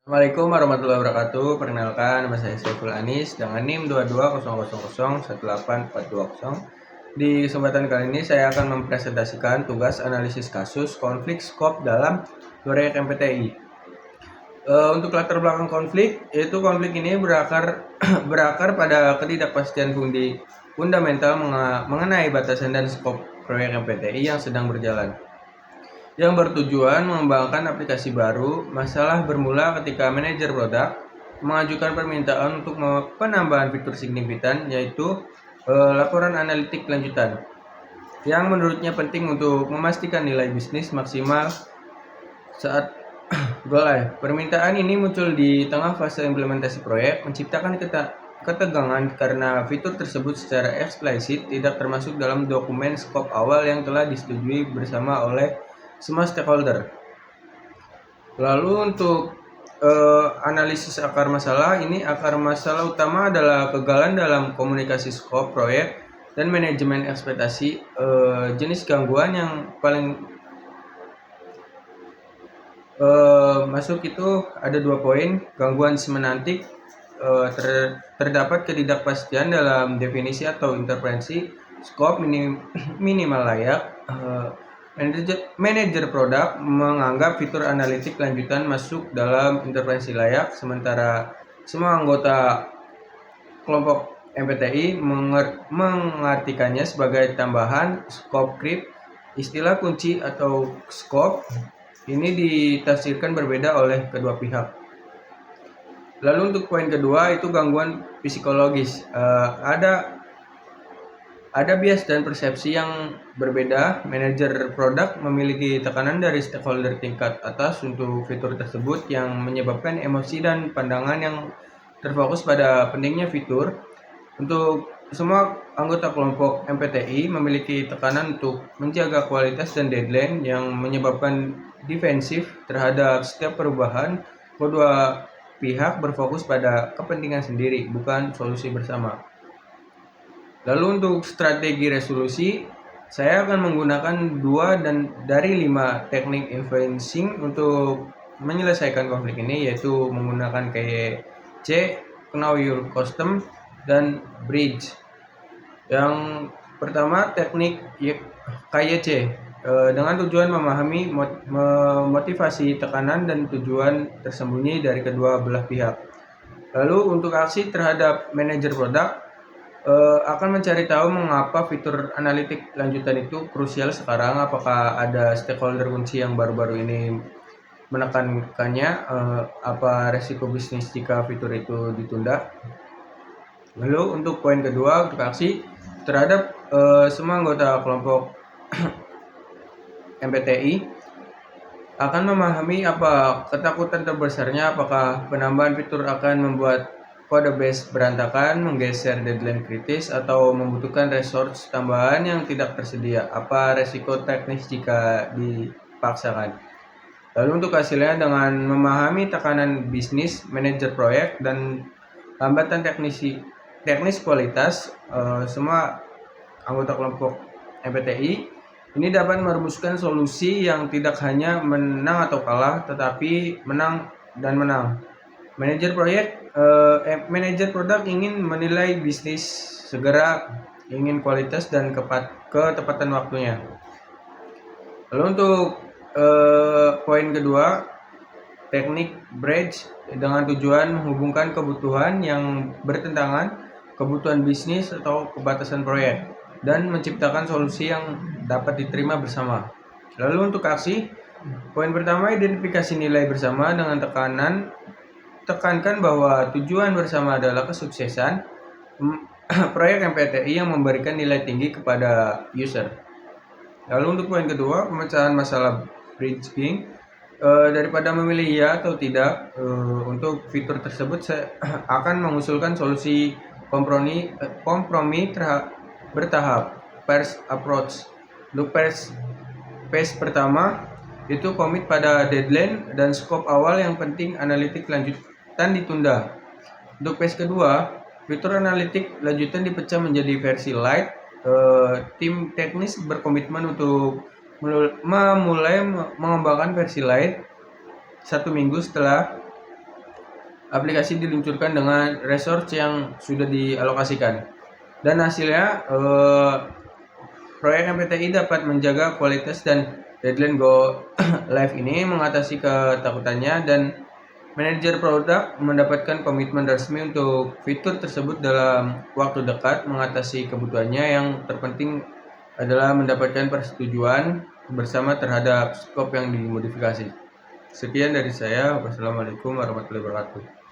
Assalamualaikum warahmatullahi wabarakatuh. Perkenalkan, nama saya Saiful Anis dengan NIM 2200018420. Di kesempatan kali ini saya akan mempresentasikan tugas analisis kasus konflik skop dalam proyek MPTI. Untuk latar belakang konflik, yaitu konflik ini berakar pada ketidakpastian fundamental mengenai batasan dan skop proyek MPTI yang sedang berjalan, yang bertujuan mengembangkan aplikasi baru. Masalah bermula ketika manajer produk mengajukan permintaan untuk penambahan fitur signifikan, yaitu laporan analitik lanjutan, yang menurutnya penting untuk memastikan nilai bisnis maksimal saat go live. Permintaan ini muncul di tengah fase implementasi proyek, menciptakan ketegangan karena fitur tersebut secara eksplisit tidak termasuk dalam dokumen skop awal yang telah disetujui bersama oleh semua stakeholder. Lalu untuk analisis akar masalah, akar masalah utama adalah kegagalan dalam komunikasi skop proyek dan manajemen ekspektasi. Jenis gangguan yang paling masuk itu ada 2 poin. Gangguan semantik, terdapat ketidakpastian dalam definisi atau interpretasi skop minimal layak. Manajer produk menganggap fitur analitik lanjutan masuk dalam intervensi layak, sementara semua anggota kelompok MPTI mengartikannya sebagai tambahan skop creep. Istilah kunci atau skop ini ditafsirkan berbeda oleh kedua pihak. Lalu untuk poin kedua itu gangguan psikologis. Ada bias dan persepsi yang berbeda. Manajer produk memiliki tekanan dari stakeholder tingkat atas untuk fitur tersebut yang menyebabkan emosi dan pandangan yang terfokus pada pentingnya fitur. Untuk semua anggota kelompok MPTI memiliki tekanan untuk menjaga kualitas dan deadline yang menyebabkan defensif terhadap setiap perubahan. Kedua pihak berfokus pada kepentingan sendiri, bukan solusi bersama. Lalu untuk strategi resolusi, saya akan menggunakan 2 dari 5 teknik influencing untuk menyelesaikan konflik ini, yaitu menggunakan KYC, Know Your Custom, dan Bridge. Yang pertama, teknik KYC dengan tujuan memahami motivasi, tekanan, dan tujuan tersembunyi dari kedua belah pihak. Lalu untuk aksi terhadap manajer produk, akan mencari tahu mengapa fitur analitik lanjutan itu krusial sekarang. Apakah ada stakeholder kunci yang baru-baru ini menekankannya? Apa resiko bisnis jika fitur itu ditunda? Lalu untuk poin kedua, untuk aksi terhadap semua anggota kelompok MPTI akan memahami apa ketakutan terbesarnya. Apakah penambahan fitur akan membuat kode base berantakan, menggeser deadline kritis, atau membutuhkan resource tambahan yang tidak tersedia? Apa resiko teknis jika dipaksakan? Lalu untuk hasilnya, dengan memahami tekanan bisnis, manajer proyek, dan hambatan teknis kualitas, semua anggota kelompok MPTI ini dapat merumuskan solusi yang tidak hanya menang atau kalah, tetapi menang dan menang. Manajer produk ingin menilai bisnis segera, ingin kualitas dan ketepatan waktunya. Lalu untuk poin kedua, teknik bridge dengan tujuan menghubungkan kebutuhan yang bertentangan, kebutuhan bisnis atau kebatasan proyek, dan menciptakan solusi yang dapat diterima bersama. Lalu untuk aksi, poin pertama, identifikasi nilai bersama dengan tekankan bahwa tujuan bersama adalah kesuksesan proyek MPTI yang memberikan nilai tinggi kepada user. Lalu untuk poin kedua, pemecahan masalah bridging. Daripada memilih ya atau tidak untuk fitur tersebut, saya akan mengusulkan solusi kompromi bertahap, first approach. Untuk phase pertama itu komit pada deadline dan skop awal yang penting analitik lanjutan ditunda. Untuk phase kedua, fitur analitik lanjutan dipecah menjadi versi light. Tim teknis berkomitmen untuk memulai mengembangkan versi light 1 minggu setelah aplikasi diluncurkan dengan resource yang sudah dialokasikan. Dan hasilnya, proyek MPTI dapat menjaga kualitas dan deadline go live ini mengatasi ketakutannya, dan manajer produk mendapatkan komitmen resmi untuk fitur tersebut dalam waktu dekat. Mengatasi kebutuhannya, yang terpenting adalah mendapatkan persetujuan bersama terhadap skop yang dimodifikasi. Sekian dari saya. Wassalamualaikum warahmatullahi wabarakatuh.